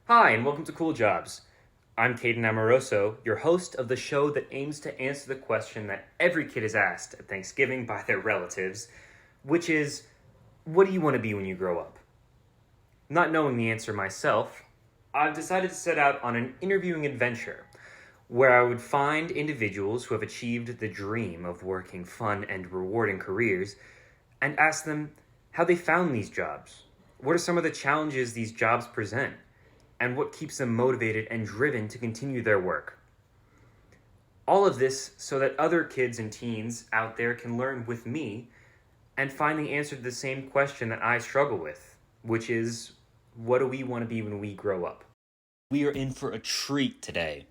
Hi, and welcome to Cool Jobs. I'm Caden Amoroso, your host of the show that aims to answer the question that every kid is asked at Thanksgiving by their relatives, which is, what do you want to be when you grow up? Not knowing the answer myself, I've decided to set out on an interviewing adventure where I would find individuals who have achieved the dream of working fun and rewarding careers and ask them how they found these jobs. What are some of the challenges these jobs present? And what keeps them motivated and driven to continue their work. All of this so that other kids and teens out there can learn with me and find the answer to the same question that I struggle with, which is, what do we want to be when we grow up? We are in for a treat today.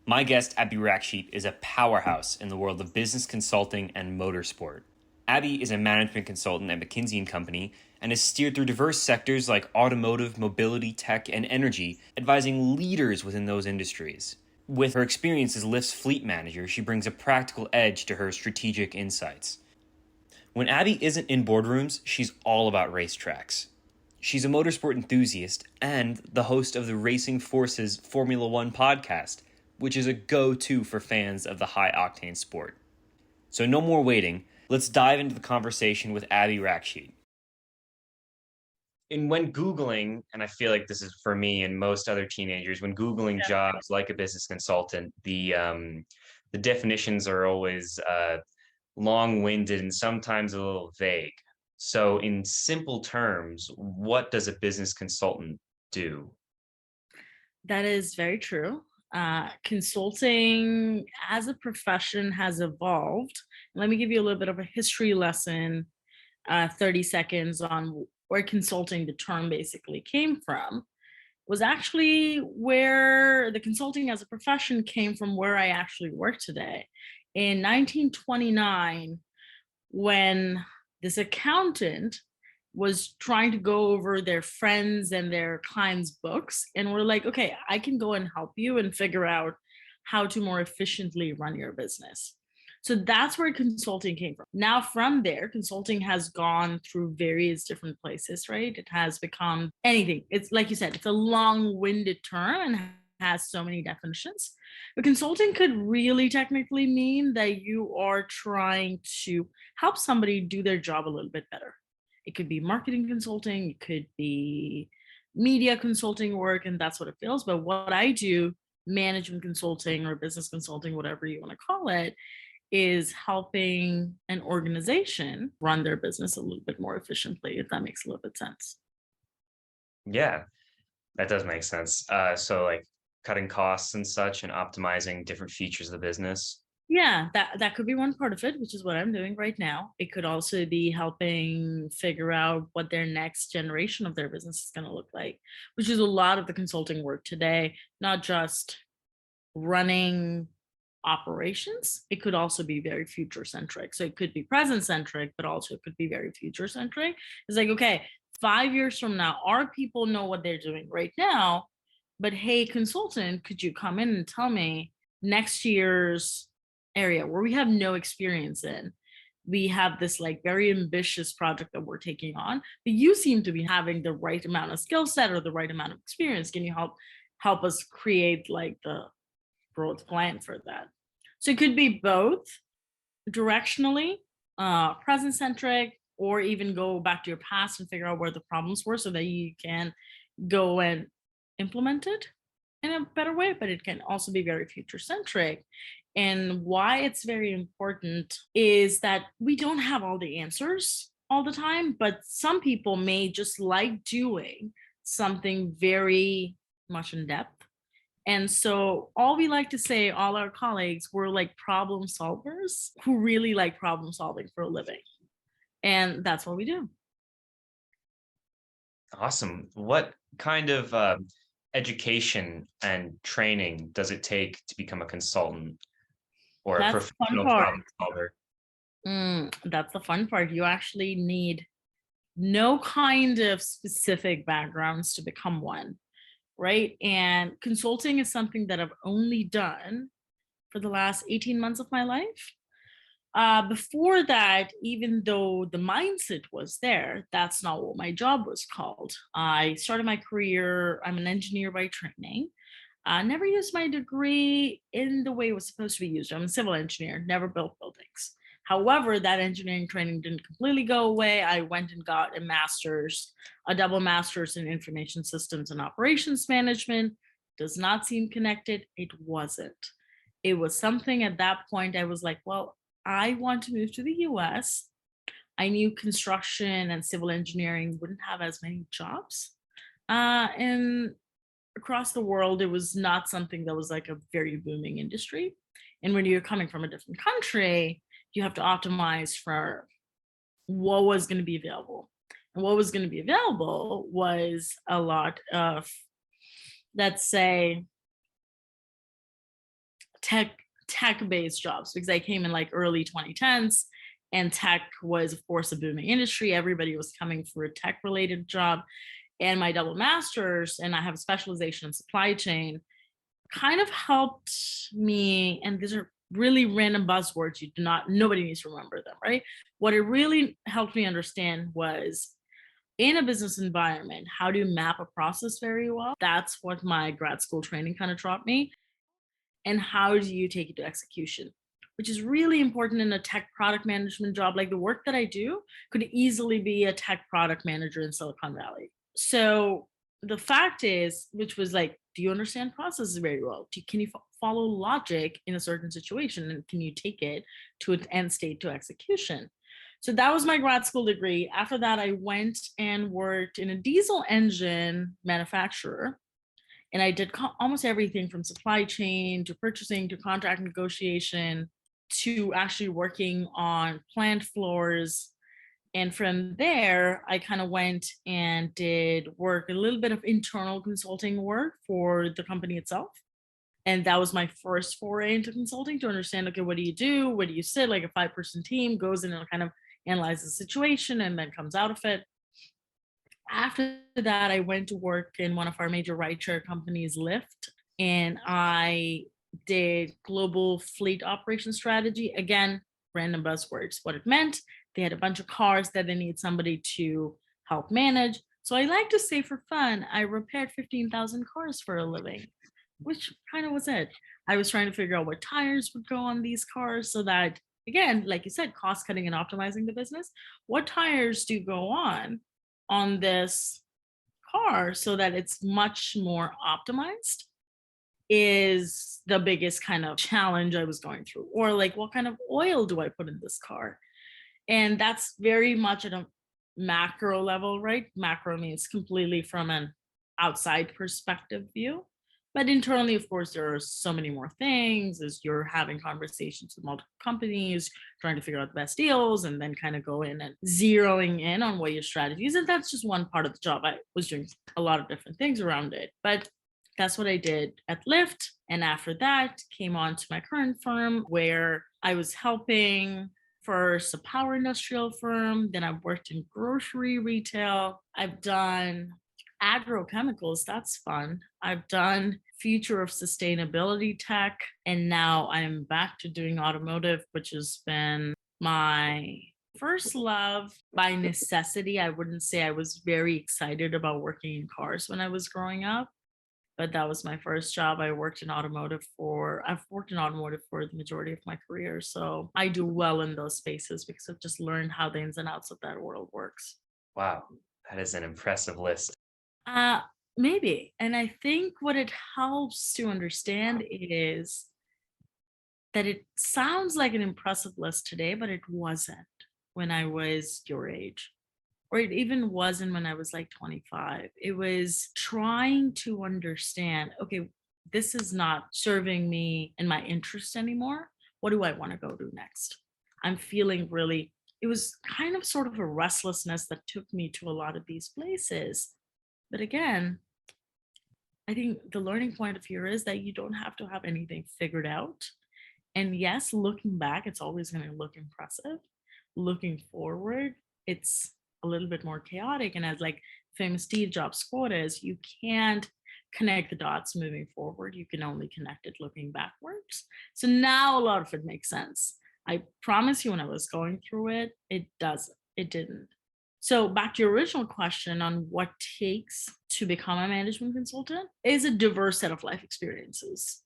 My guest, Abby Rakshit, is a powerhouse in the world of business consulting and motorsport. Abby is a management consultant at McKinsey Company and has steered through diverse sectors like automotive, mobility, tech, and energy, advising leaders within those industries. With her experience as Lyft's fleet manager, she brings a practical edge to her strategic insights. When Abby isn't in boardrooms, she's all about racetracks. She's a motorsport enthusiast and the host of the Racing Forces Formula One podcast, which is a go-to for fans of the high-octane sport. So no more waiting. Let's dive into the conversation with Abby Rakshit. And when Googling, and I feel like this is for me and most other teenagers, when Googling jobs like a business consultant, the definitions are always long-winded and sometimes a little vague. So in simple terms, what does a business consultant do? That is very true. Consulting as a profession has evolved. Let me give you a little bit of a history lesson, 30 seconds on where consulting, the term basically came from, was actually where the consulting as a profession came from, where I actually work today. In 1929, when this accountant was trying to go over their friends and their clients' books, and we're like, okay, I can go and help you and figure out how to more efficiently run your business. So that's where consulting came from. Now, from there, consulting has gone through various different places, right? It has become anything. It's like you said, it's a long winded term and has so many definitions. But consulting could really technically mean that you are trying to help somebody do their job a little bit better. It could be marketing consulting, it could be media consulting work, and that's what it feels. But what I do, management consulting or business consulting, whatever you want to call it, is helping an organization run their business a little bit more efficiently, if that makes a little bit sense. Yeah, that does make sense. So like cutting costs and such and optimizing different features of the business. Yeah, that could be one part of it, which is what I'm doing right now. It could also be helping figure out what their next generation of their business is going to look like, which is a lot of the consulting work today, not just running operations. It could also be very future centric. So it could be present centric, but also it could be very future centric. It's like, okay, 5 years from now, our people know what they're doing right now, but hey, consultant, could you come in and tell me next year's area where we have no experience in? We have this like very ambitious project that we're taking on, but you seem to be having the right amount of skill set or the right amount of experience. Can you help us create like the growth plan for that? So it could be both directionally, present centric, or even go back to your past and figure out where the problems were so that you can go and implement it in a better way. But it can also be very future centric. And why it's very important is that we don't have all the answers all the time, but some people may just like doing something very much in depth. And so all we like to say, all our colleagues, we're like problem solvers who really like problem solving for a living. And that's what we do. Awesome. What kind of education and training does it take to become a consultant or a That's the fun professional part. problem solver? That's the fun part. You actually need no kind of specific backgrounds to become one, right? And consulting is something that I've only done for the last 18 months of my life. Before that, even though the mindset was there, that's not what my job was called. I started my career, I'm an engineer by training. I never used my degree in the way it was supposed to be used. I'm a civil engineer, never built buildings. However, that engineering training didn't completely go away. I went and got a master's, a double master's in information systems and operations management. Does not seem connected. It wasn't. It was something at that point I was like, well, I want to move to the US. I knew construction and civil engineering wouldn't have as many jobs. And across the world, it was not something that was like a very booming industry. And when you're coming from a different country, you have to optimize for what was going to be available. And what was going to be available was a lot of, let's say, tech tech based jobs, because I came in like early 2010s, and tech was of course a booming industry. Everybody was coming for a tech related job, and my double masters, and I have a specialization in supply chain, kind of helped me. And these are really random buzzwords, you do not, nobody needs to remember them, right? What it really helped me understand was, in a business environment, how do you map a process very well? That's what my grad school training kind of taught me. And how do you take it to execution, which is really important in a tech product management job. Like the work that I do could easily be a tech product manager in Silicon Valley. So the fact is, which was like, do you understand processes very well? Can you follow logic in a certain situation, and can you take it to an end state to execution? So that was my grad school degree. After that, I went and worked in a diesel engine manufacturer, and I did almost everything from supply chain to purchasing to contract negotiation to actually working on plant floors. And from there, I kind of went and did work, a little bit of internal consulting work for the company itself. And that was my first foray into consulting, to understand, okay, what do you do? Where do you sit? Like a 5-person team goes in and kind of analyzes the situation and then comes out of it. After that, I went to work in one of our major rideshare companies, Lyft, and I did global fleet operation strategy. Again, random buzzwords. What it meant, they had a bunch of cars that they need somebody to help manage. So I like to say for fun, I repaired 15,000 cars for a living, which kind of was it. I was trying to figure out what tires would go on these cars so that, again, like you said, cost cutting and optimizing the business. What tires do go on this car so that it's much more optimized, is the biggest kind of challenge I was going through. Or like, what kind of oil do I put in this car? And that's very much at a macro level, right? Macro means completely from an outside perspective view. But internally, of course, there are so many more things as you're having conversations with multiple companies, trying to figure out the best deals, and then kind of go in and zeroing in on what your strategy is. And that's just one part of the job. I was doing a lot of different things around it. But that's what I did at Lyft. And after that, came on to my current firm, where I was helping first a power industrial firm. Then I've worked in grocery retail. I've done agrochemicals. That's fun. I've done future of sustainability tech. And now I'm back to doing automotive, which has been my first love by necessity. I wouldn't say I was very excited about working in cars when I was growing up, but that was my first job. I've worked in automotive for the majority of my career. So I do well in those spaces because I've just learned how the ins and outs of that world works. Wow, that is an impressive list. Uh Maybe. And I think what it helps to understand is that it sounds like an impressive list today, but it wasn't when I was your age. Or it even wasn't when I was like 25. It was trying to understand, okay, this is not serving me and my interest anymore. What do I want to go do next? I'm feeling really, it was kind of sort of a restlessness that took me to a lot of these places. But again, I think the learning point of here is that you don't have to have anything figured out. And yes, looking back, it's always going to look impressive. Looking forward, it's a little bit more chaotic. And as like famous Steve Jobs quote is, you can't connect the dots moving forward. You can only connect it looking backwards. So now a lot of it makes sense. I promise you, when I was going through it, it doesn't. It didn't. So back to your original question on what takes to become a management consultant is a diverse set of life experiences.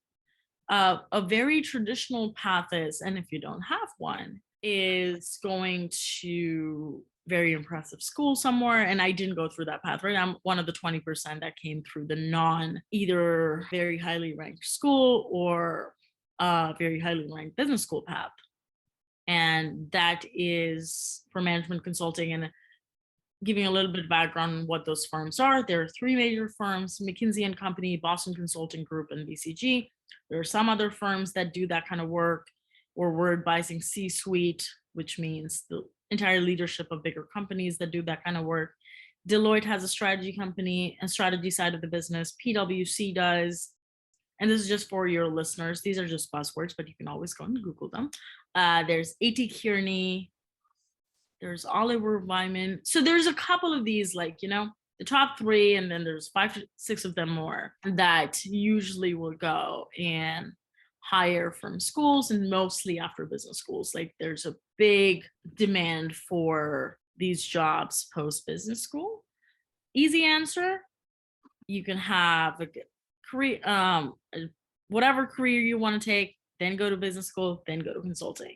A very traditional path is, and if you don't have one, is going to very impressive school somewhere. And I didn't go through that path, right? I'm one of the 20% that came through the non either very highly ranked school or very highly ranked business school path. And that is for management consulting. And giving a little bit of background on what those firms are, there are three major firms: McKinsey and Company, Boston Consulting Group, and BCG. There are some other firms that do that kind of work, or we're advising C-suite, which means the entire leadership of bigger companies that do that kind of work. Deloitte has a strategy company, a strategy side of the business. PwC does, and this is just for your listeners. These are just buzzwords, but you can always go and Google them. There's A.T. Kearney, there's Oliver Wyman. So there's a couple of these, like, the top three, and then there's 5 to 6 of them more that usually will go and hire from schools, and mostly after business schools. Like, there's a big demand for these jobs post business school. Easy answer: you can have a career, whatever career you want to take, then go to business school, then go to consulting.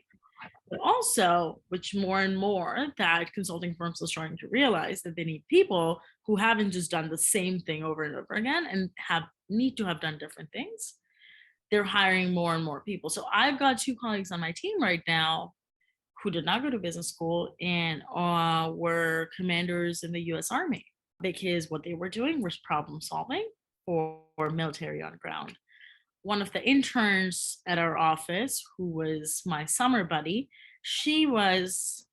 But also, which more and more that consulting firms are starting to realize, that they need people who haven't just done the same thing over and over again and need to have done different things. They're hiring more and more people. So I've got 2 colleagues on my team right now who did not go to business school and were commanders in the US Army, because what they were doing was problem solving for military on ground. One of the interns at our office, who was my summer buddy, she was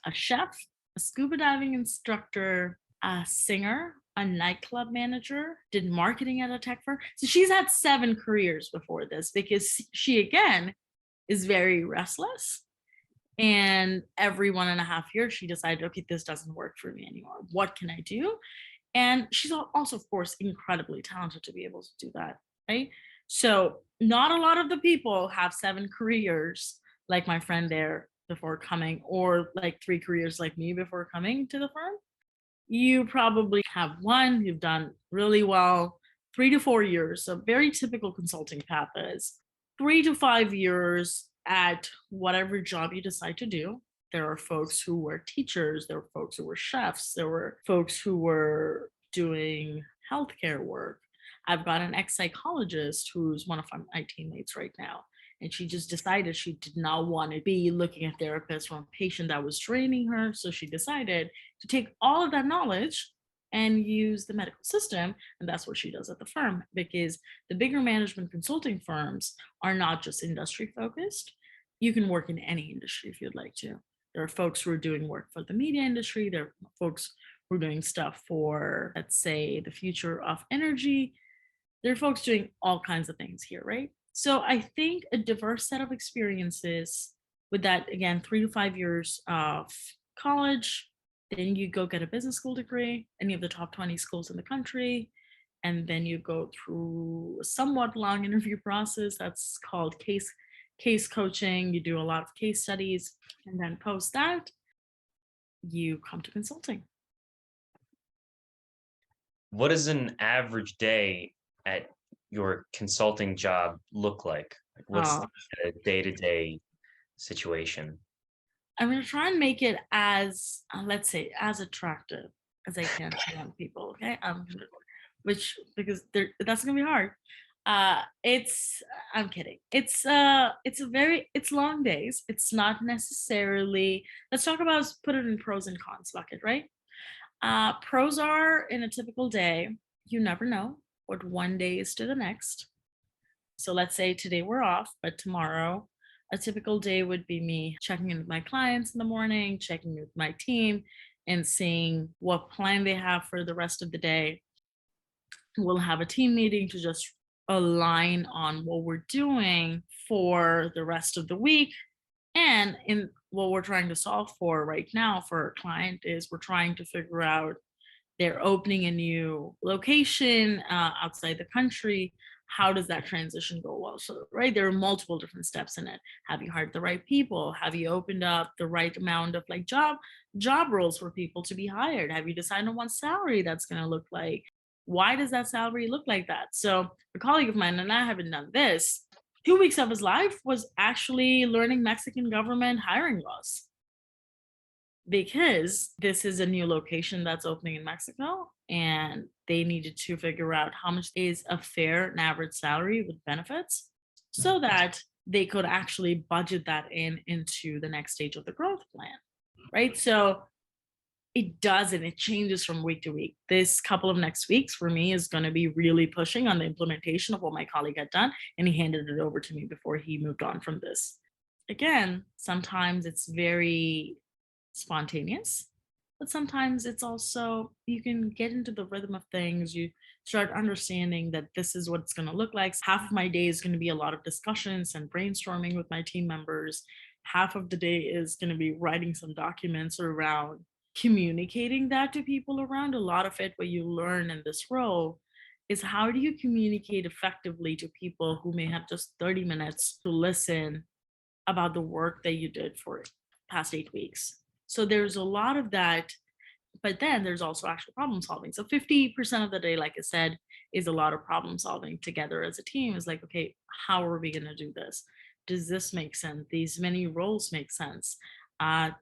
a chef, a scuba diving instructor, a singer, a nightclub manager, did marketing at a tech firm. So she's had 7 careers before this, because she, again, is very restless. And every 1.5 years, she decided, okay, this doesn't work for me anymore. What can I do? And she's also, of course, incredibly talented to be able to do that, right? So not a lot of the people have 7 careers like my friend there before coming, or like 3 careers like me before coming to the firm. You probably have one, you've done really well, 3 to 4 years. So very typical consulting path is 3 to 5 years at whatever job you decide to do. There are folks who were teachers, there were folks who were chefs, there were folks who were doing healthcare work. I've got an ex-psychologist who's one of my teammates right now, and she just decided she did not want to be looking at therapists from a patient that was draining her. So she decided to take all of that knowledge and use the medical system. And that's what she does at the firm, because the bigger management consulting firms are not just industry focused. You can work in any industry if you'd like to. There are folks who are doing work for the media industry. There are folks who are doing stuff for, let's say, the future of energy. There are folks doing all kinds of things here, right? So I think a diverse set of experiences with that, again, 3 to 5 years of college, then you go get a business school degree, any of the top 20 schools in the country, and then you go through a somewhat long interview process that's called case coaching. You do a lot of case studies, and then post that, you come to consulting. What does an average day at your consulting job look like? Like, what's Uh, the day-to-day situation? I'm going to try and make it as, let's say, as attractive as I can to young people. Okay, which, because that's going to be hard. It's I'm kidding. It's long days. It's not necessarily. Let's talk about, put it in pros and cons bucket, right? Pros are, in a typical day, you never know what one day is to the next. So let's say today we're off, but tomorrow, a typical day would be me checking in with my clients in the morning, checking in with my team, and seeing what plan they have for the rest of the day. We'll have a team meeting to just align on what we're doing for the rest of the week. And in what we're trying to solve for right now for our client is, we're trying to figure out, they're opening a new location outside the country. how does that transition go well? So, right, there are multiple different steps in it. Have you hired the right people? Have you opened up the right amount of like job roles for people to be hired? Have you decided on what salary that's going to look like? Why does that salary look like that? So, a colleague of mine and I haven't done this. 2 weeks of his life was actually learning Mexican government hiring laws because this is a new location that's opening in Mexico and they needed to figure out how much is a fair and average salary with benefits so that they could actually budget that into the next stage of the growth plan. Right. So it does and it changes from week to week. This couple of next weeks for me is going to be really pushing on the implementation of what my colleague had done. And he handed it over to me before he moved on from this. Again, sometimes it's very spontaneous, but sometimes it's also you can get into the rhythm of things. You start understanding that this is what it's going to look like. Half of my day is going to be a lot of discussions and brainstorming with my team members. Half of the day is going to be writing some documents around communicating that to people around. A lot of it, what you learn in this role is how do you communicate effectively to people who may have just 30 minutes to listen about the work that you did for past 8 weeks. So there's a lot of that, but then there's also actual problem solving. So 50% of the day, like I said, is a lot of problem solving together as a team. Is like, okay, how are we going to do this? Does this make sense? These many roles make sense.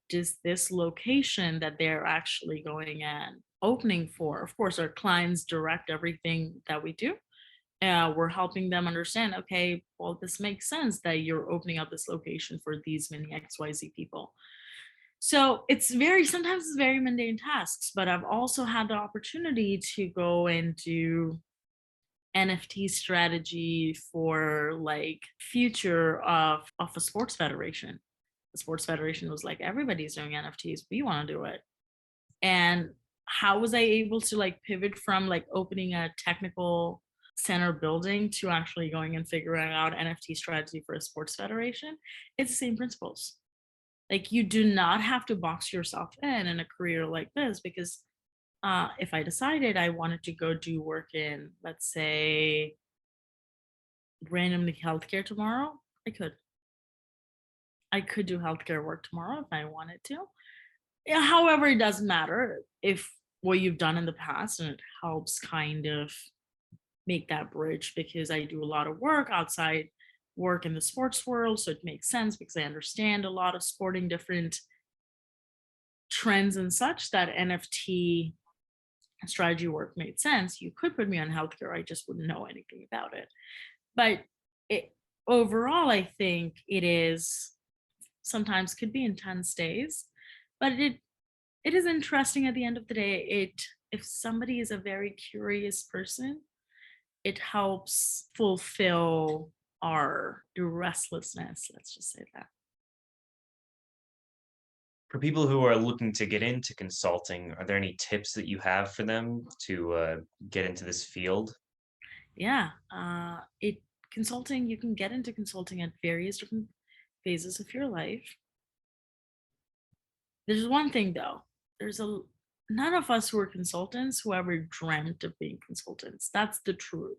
Does this location that they're actually going and opening for? Of course, our clients direct everything that we do, we're helping them understand, okay, well, this makes sense that you're opening up this location for these many XYZ people. So sometimes it's very mundane tasks, but I've also had the opportunity to go and do NFT strategy for like future of a sports federation. The sports federation was like, everybody's doing NFTs. We want to do it. And how was I able to like pivot from like opening a technical center building to actually going and figuring out NFT strategy for a sports federation? It's the same principles. Like you do not have to box yourself in a career like this because if I decided I wanted to go do work in, let's say, randomly healthcare tomorrow, I could. I could do healthcare work tomorrow if I wanted to. Yeah, however, it doesn't matter if what you've done in the past and it helps kind of make that bridge because I do a lot of work outside work in the sports world. So it makes sense because I understand a lot of sporting different trends and such that NFT strategy work made sense. You could put me on healthcare. I just wouldn't know anything about it. But it overall, I think it is sometimes could be intense days, but it is interesting at the end of the day. It if somebody is a very curious person, it helps fulfill our restlessness. Let's just say that. For people who are looking to get into consulting, are there any tips that you have for them to get into this field? Yeah. It consulting, you can get into consulting at various different phases of your life. There's one thing though. There's a none of us who are consultants who ever dreamt of being consultants. That's the truth.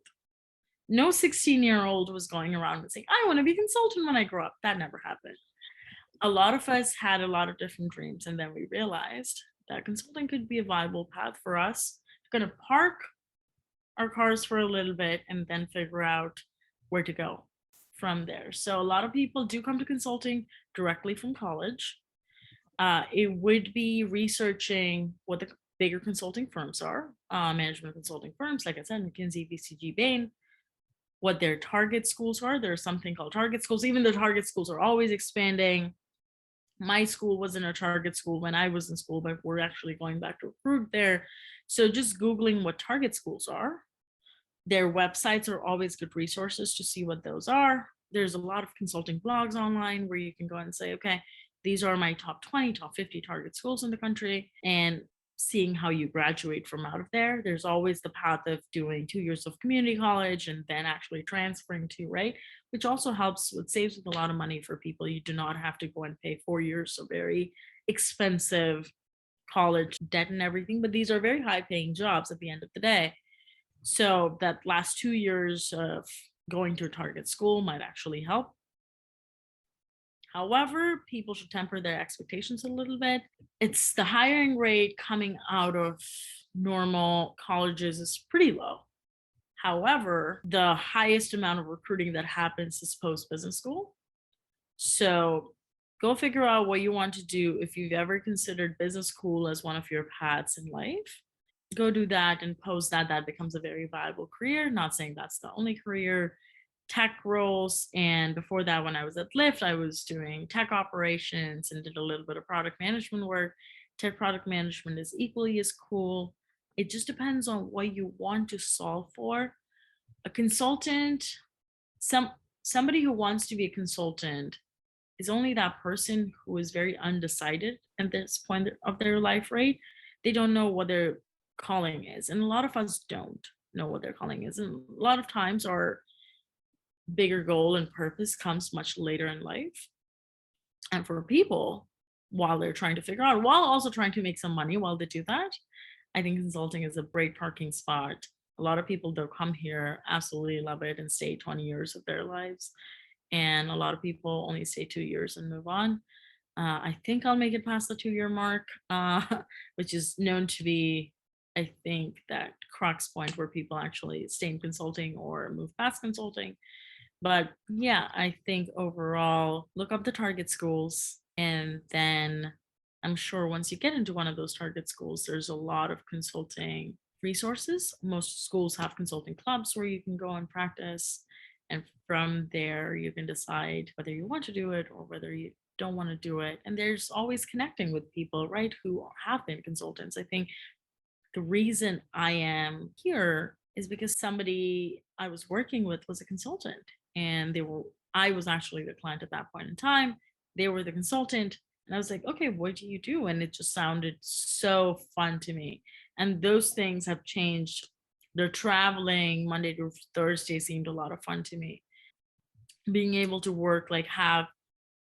No 16-year-old was going around and saying, I want to be a consultant when I grow up. That never happened. A lot of us had a lot of different dreams, and then we realized that consulting could be a viable path for us. We're going to park our cars for a little bit and then figure out where to go from there. So, a lot of people do come to consulting directly from college. It would be researching what the bigger consulting firms are, management consulting firms, like I said, McKinsey, BCG, Bain, what their target schools are. There's something called target schools. Even the target schools are always expanding. My school wasn't a target school when I was in school, but we're actually going back to recruit there. So just Googling what target schools are. Their websites are always good resources to see what those are. There's a lot of consulting blogs online where you can go and say, okay, these are my top 20, top 50 target schools in the country. And seeing how you graduate from out of there. There's always the path of doing 2 years of community college and then actually transferring to, right? Which also helps, it saves with a lot of money for people. You do not have to go and pay 4 years of very expensive college debt and everything. But these are very high paying jobs at the end of the day. So that last 2 years of going to a target school might actually help. However, people should temper their expectations a little bit. It's the hiring rate coming out of normal colleges is pretty low. However, the highest amount of recruiting that happens is post business school. So go figure out what you want to do. If you've ever considered business school as one of your paths in life, go do that, and post that. That becomes a very viable career. Not saying that's the only career. Tech roles. And before that, when I was at Lyft, I was doing tech operations and did a little bit of product management work. Tech product management is equally as cool. It just depends on what you want to solve for. A consultant, some somebody who wants to be a consultant is only that person who is very undecided at this point of their life, right? They don't know what their calling is. And a lot of us don't know what their calling is. And a lot of times our bigger goal and purpose comes much later in life. And for people, while they're trying to figure out, while also trying to make some money while they do that, I think consulting is a great parking spot. A lot of people that come here absolutely love it and stay 20 years of their lives. And a lot of people only stay 2 years and move on. I think I'll make it past the 2 year mark, which is known to be, I think, that crux point where people actually stay in consulting or move past consulting. But yeah, I think overall, look up the target schools. And then I'm sure once you get into one of those target schools, there's a lot of consulting resources. Most schools have consulting clubs where you can go and practice. And from there, you can decide whether you want to do it or whether you don't want to do it. And there's always connecting with people, right, who have been consultants. I think the reason I am here is because somebody I was working with was a consultant, and I was actually the client at that point in time. They were the consultant. And I was like, okay, what do you do? And it just sounded so fun to me. And those things have changed. The traveling Monday to Thursday seemed a lot of fun to me. Being able to work, like have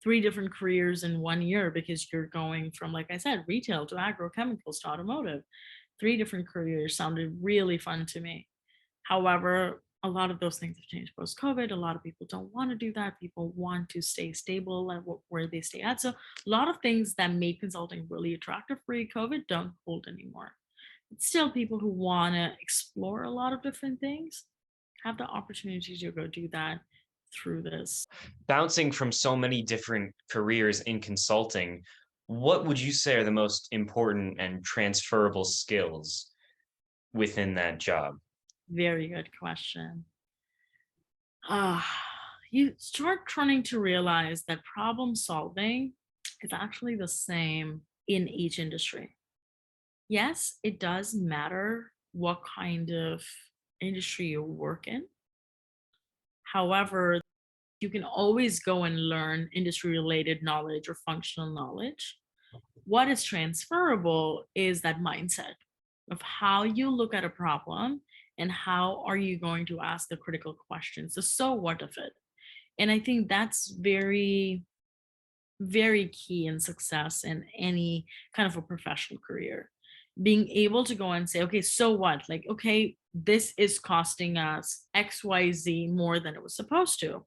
three different careers in 1 year because you're going from, like I said, retail to agrochemicals to automotive. Three different careers sounded really fun to me. However, a lot of those things have changed post COVID. A lot of people don't want to do that. People want to stay stable at where they stay at. So, a lot of things that made consulting really attractive pre COVID don't hold anymore. But still, people who want to explore a lot of different things have the opportunity to go do that through this. Bouncing from so many different careers in consulting, what would you say are the most important and transferable skills within that job? Very good question. Ah, you start trying to realize that problem solving is actually the same in each industry. Yes, it does matter what kind of industry you work in. However, you can always go and learn industry related knowledge or functional knowledge. What is transferable is that mindset of how you look at a problem and how are you going to ask the critical questions, the so what of it. And I think that's very, very key in success in any kind of a professional career. Being able to go and say, okay, so what? Like, okay, this is costing us XYZ more than it was supposed to.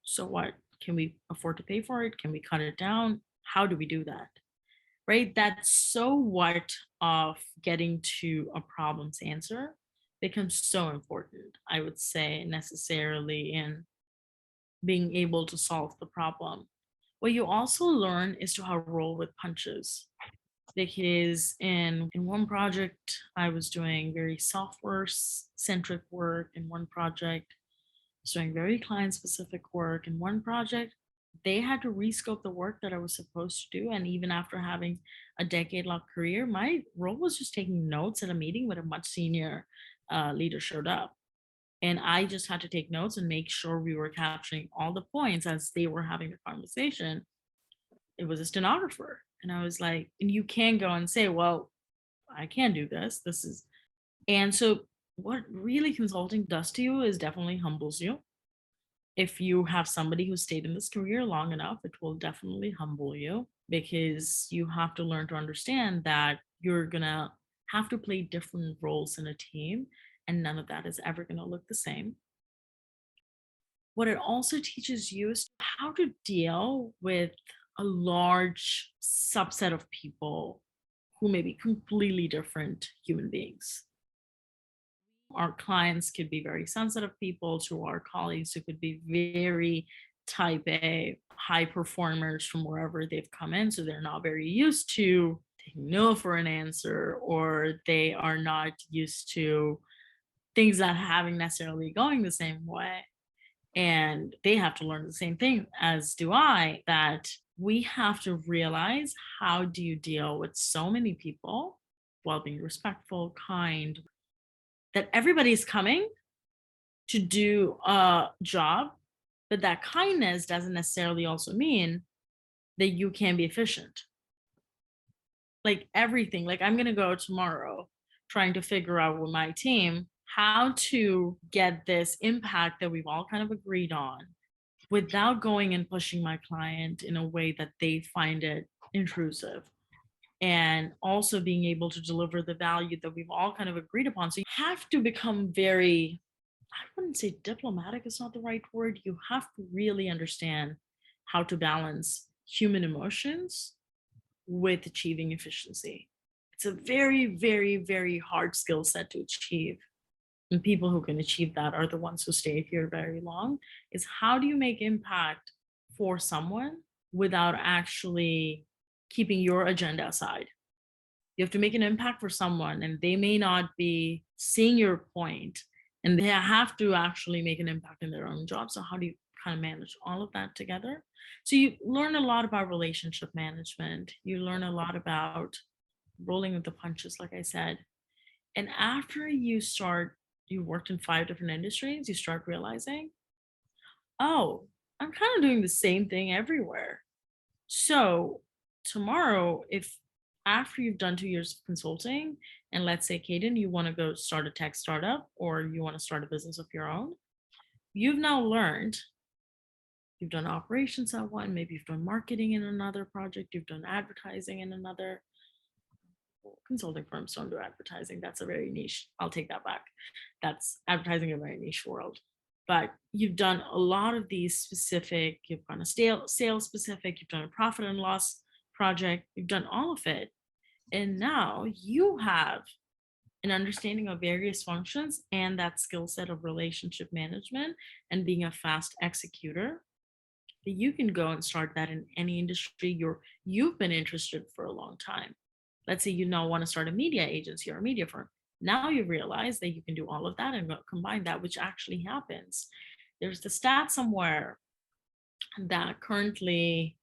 So what? Can we afford to pay for it? Can we cut it down? How do we do that? Right? That so what of getting to a problem's answer becomes so important, I would say, necessarily in being able to solve the problem. What you also learn is to how to roll with punches. Because in one project, I was doing very software centric work. In one project, I was doing very client specific work. In one project, they had to rescope the work that I was supposed to do. And even after having a decade long career, my role was just taking notes at a meeting when a much senior leader showed up. And I just had to take notes and make sure we were capturing all the points as they were having the conversation. It was a stenographer. And I was like, and you can go and say, well, I can't do this. This is, and so what really consulting does to you is definitely humbles you. If you have somebody who stayed in this career long enough, it will definitely humble you because you have to learn to understand that you're going to have to play different roles in a team and none of that is ever going to look the same. What it also teaches you is how to deal with a large subset of people who may be completely different human beings. Our clients could be very sensitive people, to our colleagues who could be very type A, high performers from wherever they've come in. So they're not very used to taking no for an answer, or they are not used to things not having necessarily going the same way. And they have to learn the same thing as do I, that we have to realize, how do you deal with so many people while being respectful, kind, that everybody's coming to do a job, but that kindness doesn't necessarily also mean that you can be efficient. Like everything, like I'm going to go tomorrow trying to figure out with my team how to get this impact that we've all kind of agreed on without going and pushing my client in a way that they find it intrusive, and also being able to deliver the value that we've all kind of agreed upon. So you have to become very, I wouldn't say diplomatic is not the right word. You have to really understand how to balance human emotions with achieving efficiency. It's a very, very, very hard skill set to achieve. And people who can achieve that are the ones who stay here very long. Is how do you make impact for someone without actually keeping your agenda aside? You have to make an impact for someone, and they may not be seeing your point, and they have to actually make an impact in their own job. So how do you kind of manage all of that together? So you learn a lot about relationship management. You learn a lot about rolling with the punches, like I said. And after you worked in 5 different industries, you start realizing, oh, I'm kind of doing the same thing everywhere. So tomorrow, if after you've done 2 years of consulting, and let's say, Kaden, you want to go start a tech startup or you want to start a business of your own, you've now learned, you've done operations at one, maybe you've done marketing in another project, you've done advertising in another. Well, consulting firms don't do advertising. That's a very niche. I'll take that back. That's advertising, a very niche world. But you've done a lot of these specific, you've done a sales specific, you've done a profit and loss project, you've done all of it. And now you have an understanding of various functions and that skill set of relationship management and being a fast executor, that you can go and start that in any industry you've been interested for a long time. Let's say you now want to start a media agency or a media firm. Now you realize that you can do all of that and combine that, which actually happens. There's the stat somewhere that currently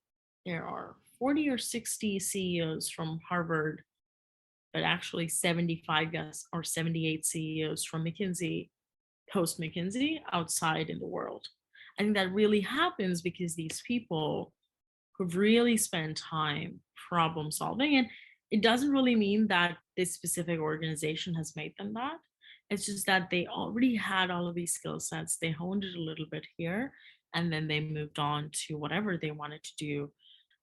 there are 40 or 60 CEOs from Harvard, but actually 75, yes, or 78 CEOs from McKinsey, post McKinsey, outside in the world. I think that really happens because these people who've really spent time problem solving, and it doesn't really mean that this specific organization has made them that. It's just that they already had all of these skill sets. They honed it a little bit here, and then they moved on to whatever they wanted to do.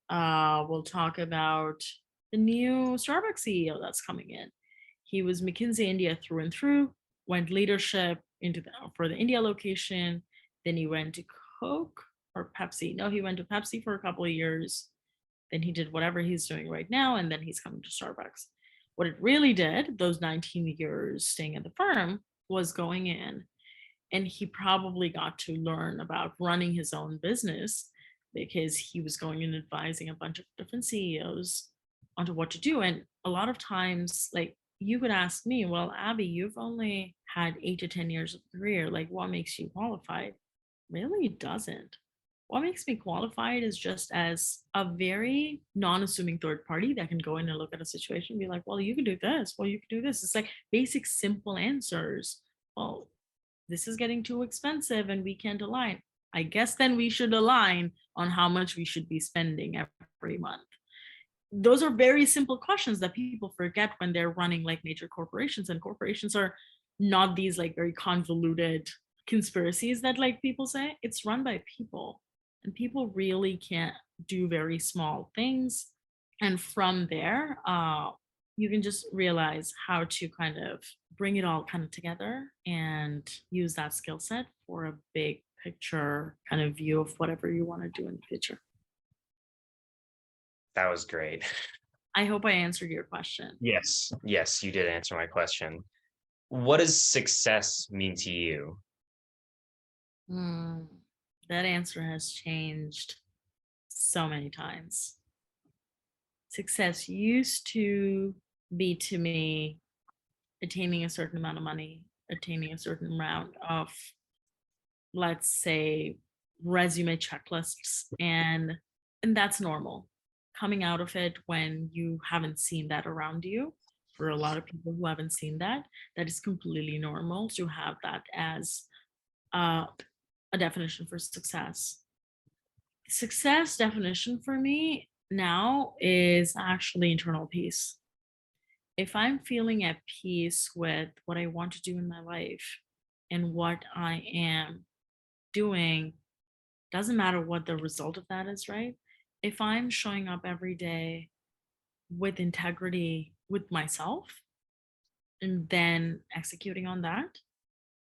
We'll talk about the new Starbucks CEO that's coming in. He was McKinsey India through and through, went leadership into for the India location. Then he went to Coke or Pepsi. No, he went to Pepsi for a couple of years. Then he did whatever he's doing right now, and then he's coming to Starbucks. What it really did, those 19 years staying at the firm, was going in, and he probably got to learn about running his own business because he was going and advising a bunch of different CEOs onto what to do. And a lot of times, like, you could ask me, well, Abby, you've only had 8 to 10 years of career. Like, what makes you qualified? Really, it doesn't. What makes me qualified is just as a very non-assuming third party that can go in and look at a situation and be like, well, you can do this. Well, you can do this. It's like basic, simple answers. Well, this is getting too expensive and we can't align. I guess then we should align on how much we should be spending every month. Those are very simple questions that people forget when they're running like major corporations, and corporations are not these like very convoluted conspiracies that like people say. It's run by people, and people really can't do very small things. And from there, you can just realize how to kind of bring it all kind of together and use that skill set for a big picture kind of view of whatever you want to do in the future. That was great. I hope I answered your question. Yes. Yes, you did answer my question. What does success mean to you? Hmm, that answer has changed so many times. Success used to be to me attaining a certain amount of money, attaining a certain amount of, let's say, resume checklists, and that's normal. Coming out of it when you haven't seen that around you, for a lot of people who haven't seen that, that is completely normal to have that as uh, a definition for success. Success definition for me now is actually internal peace. If I'm feeling at peace with what I want to do in my life and what I am doing, doesn't matter what the result of that is, right? If I'm showing up every day with integrity with myself and then executing on that,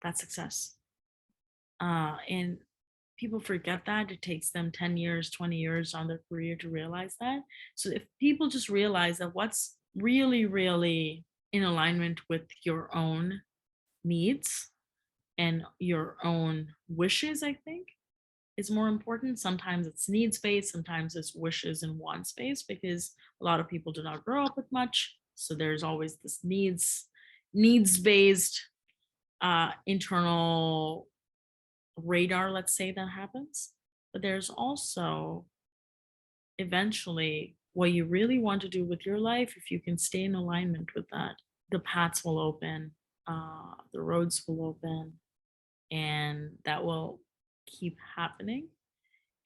that's success. And people forget that it takes them 10 years, 20 years on their career to realize that. So if people just realize that what's really, really in alignment with your own needs and your own wishes, I think is more important. Sometimes it's needs based, sometimes it's wishes and wants based because a lot of people do not grow up with much. So there's always this needs based internal radar, let's say, that happens. But there's also eventually what you really want to do with your life. If you can stay in alignment with that, the paths will open, the roads will open, and that will keep happening.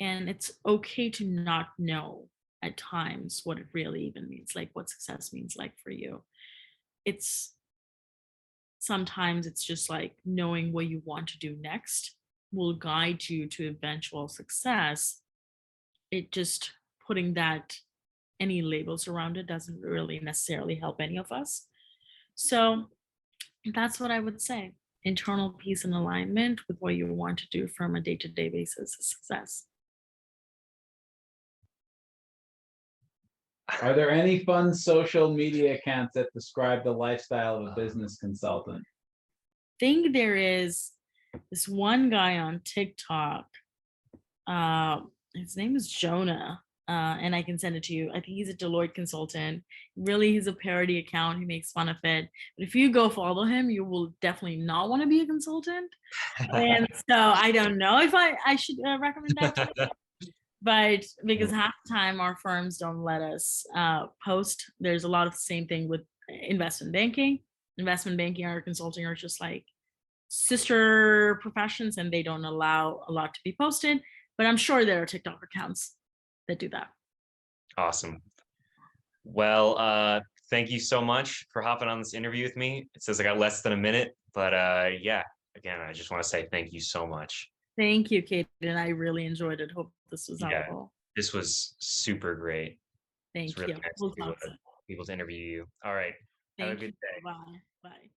And it's okay to not know at times what it really even means, like what success means like for you. It's sometimes it's just like knowing what you want to do next will guide you to eventual success. It just putting that any labels around it doesn't really necessarily help any of us. So that's what I would say. Internal peace and alignment with what you want to do from a day-to-day basis is success. Are there any fun social media accounts that describe the lifestyle of a business consultant? Think there is this one guy on TikTok. His name is Jonah, and I can send it to you. I think he's a Deloitte consultant. Really, he's a parody account. He makes fun of it. But if you go follow him, you will definitely not want to be a consultant. And so I don't know if I should recommend that to you. But because half the time our firms don't let us post, there's a lot of the same thing with investment banking. Investment banking or consulting are just like sister professions and they don't allow a lot to be posted. But I'm sure there are TikTok accounts that do that. Awesome. Well, thank you so much for hopping on this interview with me. It says I got less than a minute, but yeah, again, I just want to say thank you so much. Thank you, Kate. And I really enjoyed it. Hope this was Yeah, helpful. this was super great. It's Thank really you. nice We'll to talk soon. people to interview you. All right. Have a Thank good you. day. Bye. Bye.